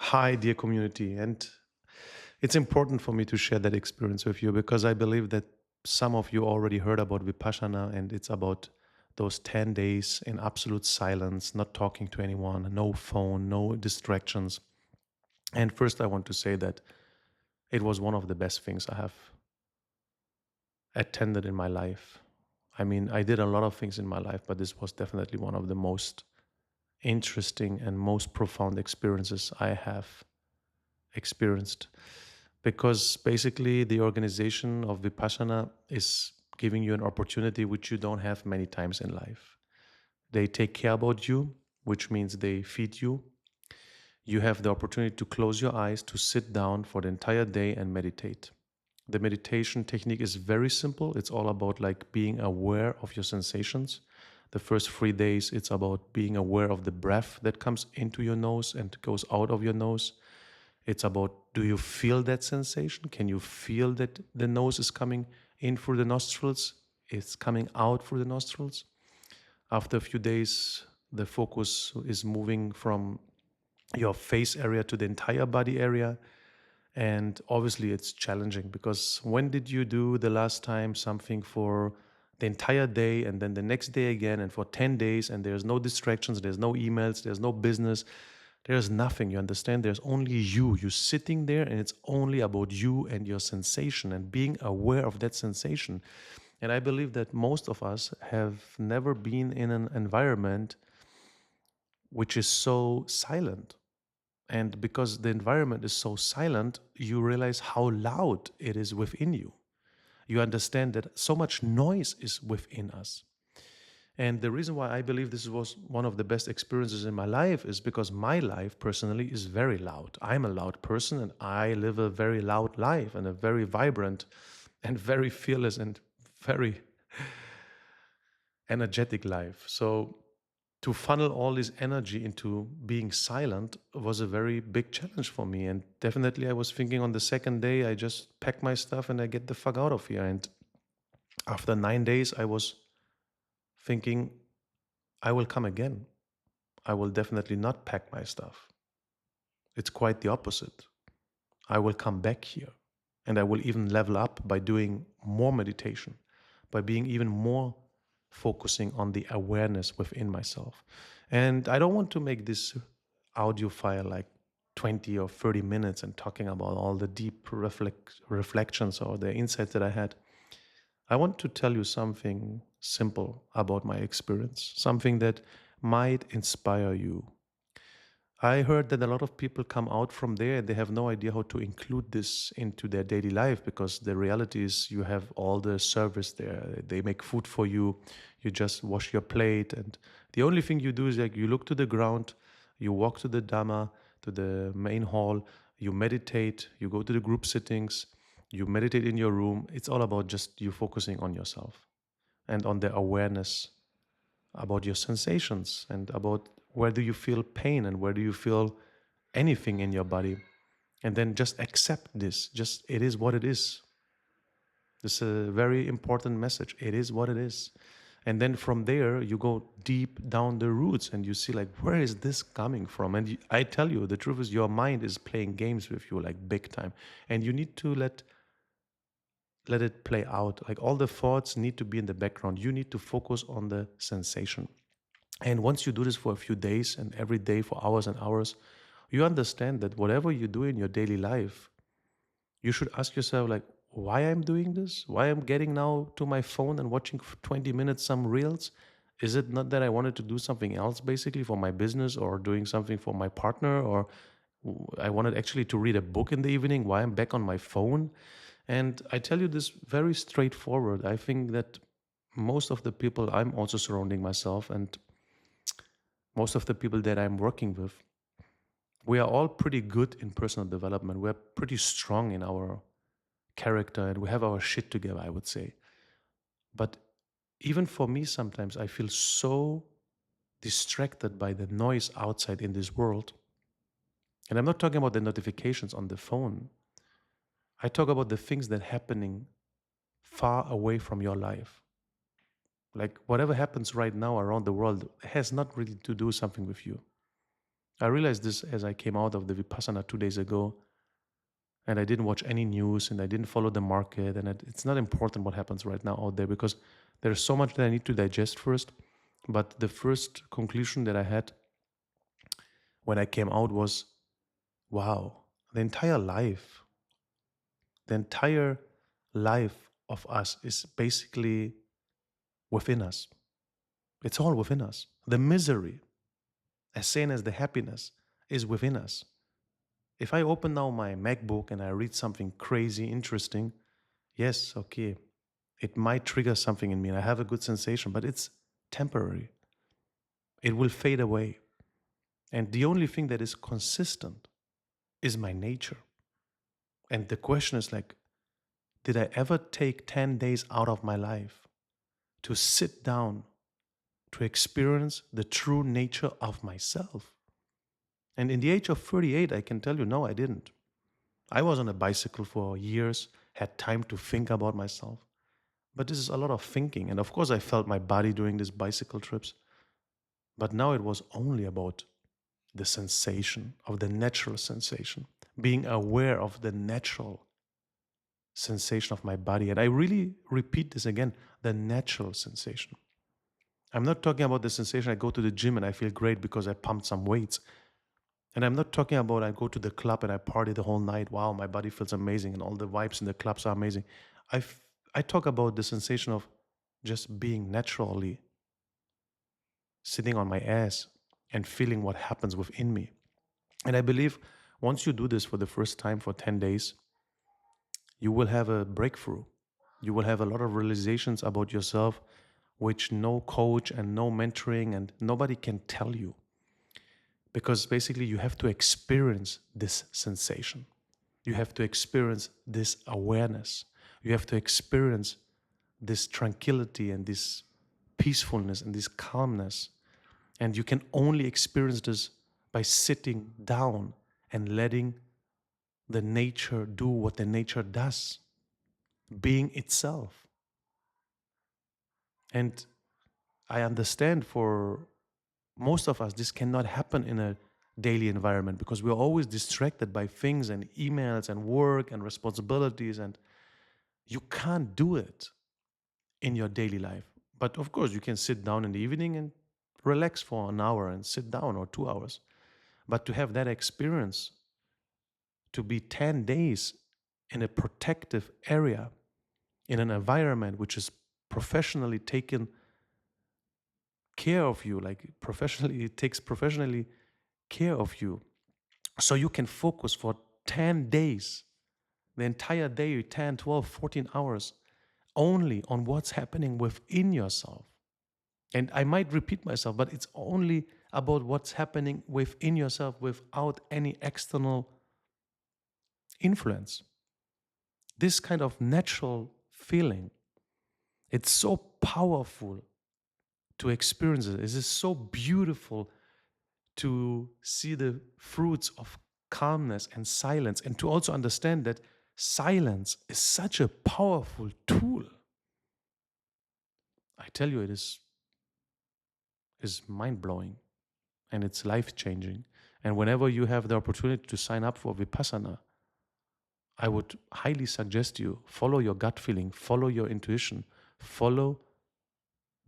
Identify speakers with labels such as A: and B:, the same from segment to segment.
A: Hi, dear community. And it's important for me to share that experience with you because I believe that some of you already heard about Vipassana, and it's about those 10 days in absolute silence, not talking to anyone, no phone, no distractions. And first, I want to say that it was one of the best things I have attended in my life. I mean, I did a lot of things in my life, but this was definitely one of the most interesting and most profound experiences I have experienced, because basically the organization of Vipassana is giving you an opportunity which you don't have many times in life. They take care about you, which means they feed you. You have the opportunity to close your eyes, to sit down for the entire day and meditate. The meditation technique is very simple. It's all about like being aware of your sensations. The first 3 days, it's about being aware of the breath that comes into your nose and goes out of your nose. It's about, do you feel that sensation? Can you feel that the nose is coming in through the nostrils? It's coming out through the nostrils. After a few days, the focus is moving from your face area to the entire body area. And obviously, it's challenging because when did you do the last time something for the entire day and then the next day again and for 10 days, and there's no distractions, there's no emails, there's no business, there's nothing, you understand? There's only you. You're sitting there and it's only about you and your sensation and being aware of that sensation. And I believe that most of us have never been in an environment which is so silent. And because the environment is so silent, you realize how loud it is within you. You understand that so much noise is within us. And the reason why I believe this was one of the best experiences in my life is because my life personally is very loud. I'm a loud person and I live a very loud life and a very vibrant and very fearless and very energetic life. So to funnel all this energy into being silent was a very big challenge for me. And definitely I was thinking on the second day, I just pack my stuff and I get the fuck out of here. And after 9 days, I was thinking, I will come again. I will definitely not pack my stuff. It's quite the opposite. I will come back here and I will even level up by doing more meditation, by being even more focusing on the awareness within myself. And I don't want to make this audio file like 20 or 30 minutes and talking about all the deep reflections or the insights that I had. I want to tell you something simple about my experience, something that might inspire you. I heard that a lot of people come out from there and they have no idea how to include this into their daily life, because the reality is you have all the service there. They make food for you. You just wash your plate. And the only thing you do is like you look to the ground, you walk to the Dhamma, to the main hall, you meditate, you go to the group sittings, you meditate in your room. It's all about just you focusing on yourself and on the awareness about your sensations and about where do you feel pain and where do you feel anything in your body. And then just accept this. Just it is what it is. This is a very important message. It is what it is. And then from there, you go deep down the roots and you see like, where is this coming from? And I tell you, the truth is your mind is playing games with you like big time. And you need to let it play out. Like all the thoughts need to be in the background. You need to focus on the sensation. And once you do this for a few days and every day for hours and hours, you understand that whatever you do in your daily life, you should ask yourself like, why I'm doing this? Why I'm getting now to my phone and watching for 20 minutes some reels? Is it not that I wanted to do something else basically for my business or doing something for my partner, or I wanted actually to read a book in the evening? Why I'm back on my phone? And I tell you this very straightforward. I think that most of the people I'm also surrounding myself and most of the people that I'm working with, we are all pretty good in personal development. We're pretty strong in our character and we have our shit together, I would say. But even for me, sometimes I feel so distracted by the noise outside in this world. And I'm not talking about the notifications on the phone. I talk about the things that are happening far away from your life. Like whatever happens right now around the world has not really to do something with you. I realized this as I came out of the Vipassana 2 days ago, and I didn't watch any news and I didn't follow the market. And it's not important what happens right now out there because there's so much that I need to digest first. But the first conclusion that I had when I came out was, wow, the entire life, the entire life of us is basically within us. It's all within us. The misery, as same as the happiness, is within us. If I open now my MacBook and I read something crazy, interesting, yes, okay, it might trigger something in me and I have a good sensation, but it's temporary. It will fade away. And the only thing that is consistent is my nature. And the question is like, did I ever take 10 days out of my life to sit down to experience the true nature of myself? And in the age of 38, I can tell you, no, I didn't. I was on a bicycle for years, had time to think about myself. But this is a lot of thinking. And of course, I felt my body during these bicycle trips. But now it was only about the sensation of the natural sensation, being aware of the natural sensation of my body. And I really repeat this again, the natural sensation. I'm not talking about the sensation I go to the gym and I feel great because I pumped some weights. And I'm not talking about I go to the club and I party the whole night. Wow, my body feels amazing and all the vibes in the clubs are amazing. I, I talk about the sensation of just being naturally sitting on my ass and feeling what happens within me. And I believe once you do this for the first time for 10 days, you will have a breakthrough. You will have a lot of realizations about yourself, which no coach and no mentoring and nobody can tell you. Because basically, you have to experience this sensation. You have to experience this awareness. You have to experience this tranquility and this peacefulness and this calmness. And you can only experience this by sitting down and letting the nature do what the nature does, being itself. And I understand for most of us, this cannot happen in a daily environment because we're always distracted by things and emails and work and responsibilities, and you can't do it in your daily life. But of course, you can sit down in the evening and relax for an hour and sit down or 2 hours. But to have that experience, to be 10 days in a protective area, in an environment which is professionally taken care of you, like professionally, it takes professionally care of you. So you can focus for 10 days, the entire day, 10, 12, 14 hours, only on what's happening within yourself. And I might repeat myself, but it's only about what's happening within yourself without any external influence. This kind of natural feeling, it's so powerful to experience it. It is so beautiful to see the fruits of calmness and silence, and to also understand that silence is such a powerful tool. I tell you, is mind blowing and it's life changing. And whenever you have the opportunity to sign up for Vipassana, I would highly suggest you follow your gut feeling, follow your intuition, follow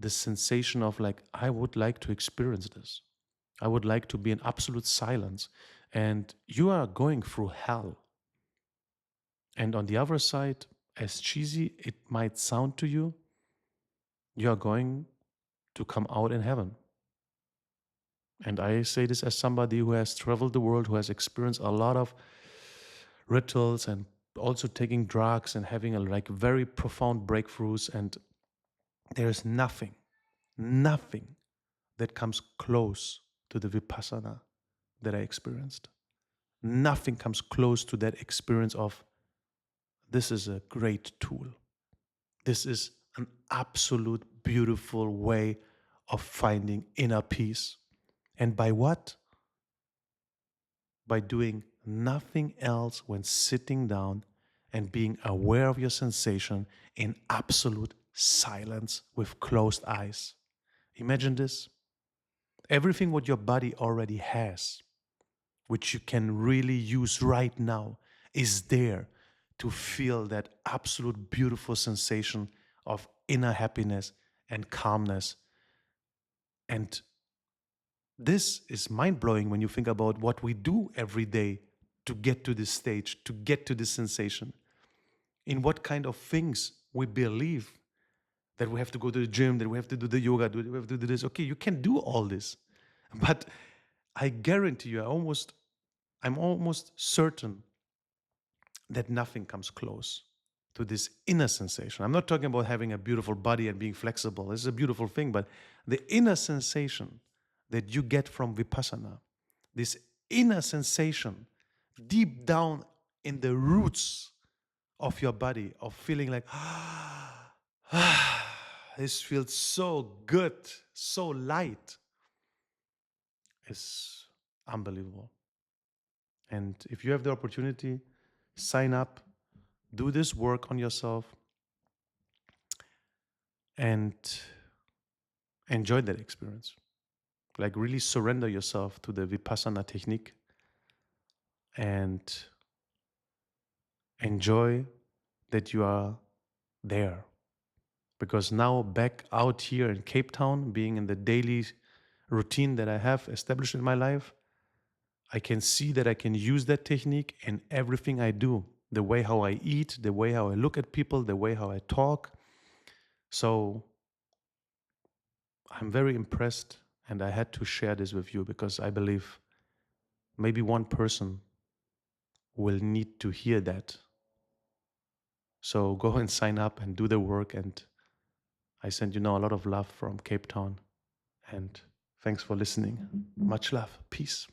A: the sensation of like, I would like to experience this. I would like to be in absolute silence. And you are going through hell. And on the other side, as cheesy it might sound to you, you are going to come out in heaven. And I say this as somebody who has traveled the world, who has experienced a lot of rituals and also taking drugs and having like very profound breakthroughs. And there is nothing that comes close to the Vipassana that I experienced. Nothing comes close to that experience of this is a great tool. This is an absolute beautiful way of finding inner peace. And by what? By doing nothing else when sitting down and being aware of your sensation in absolute silence with closed eyes. Imagine this. Everything what your body already has. which you can really use right now, is there to feel that absolute beautiful sensation of inner happiness and calmness. And this is mind blowing when you think about what we do every day to get to this stage, to get to this sensation, in what kind of things we believe that we have to go to the gym, that we have to do the yoga, that we have to do this. Okay, you can do all this. But I guarantee you, I'm almost certain that nothing comes close to this inner sensation. I'm not talking about having a beautiful body and being flexible. This is a beautiful thing, but the inner sensation that you get from Vipassana, this inner sensation deep down in the roots of your body, of feeling like, this feels so good, so light, is unbelievable. And if you have the opportunity, sign up, do this work on yourself, and enjoy that experience. Like, really surrender yourself to the Vipassana technique and enjoy that you are there. Because now, back out here in Cape Town, being in the daily routine that I have established in my life, I can see that I can use that technique in everything I do. The way how I eat, the way how I look at people, the way how I talk. So I'm very impressed, and I had to share this with you because I believe maybe one person will need to hear that. So go and sign up and do the work. And I send you now a lot of love from Cape Town. And thanks for listening. Much love. Peace.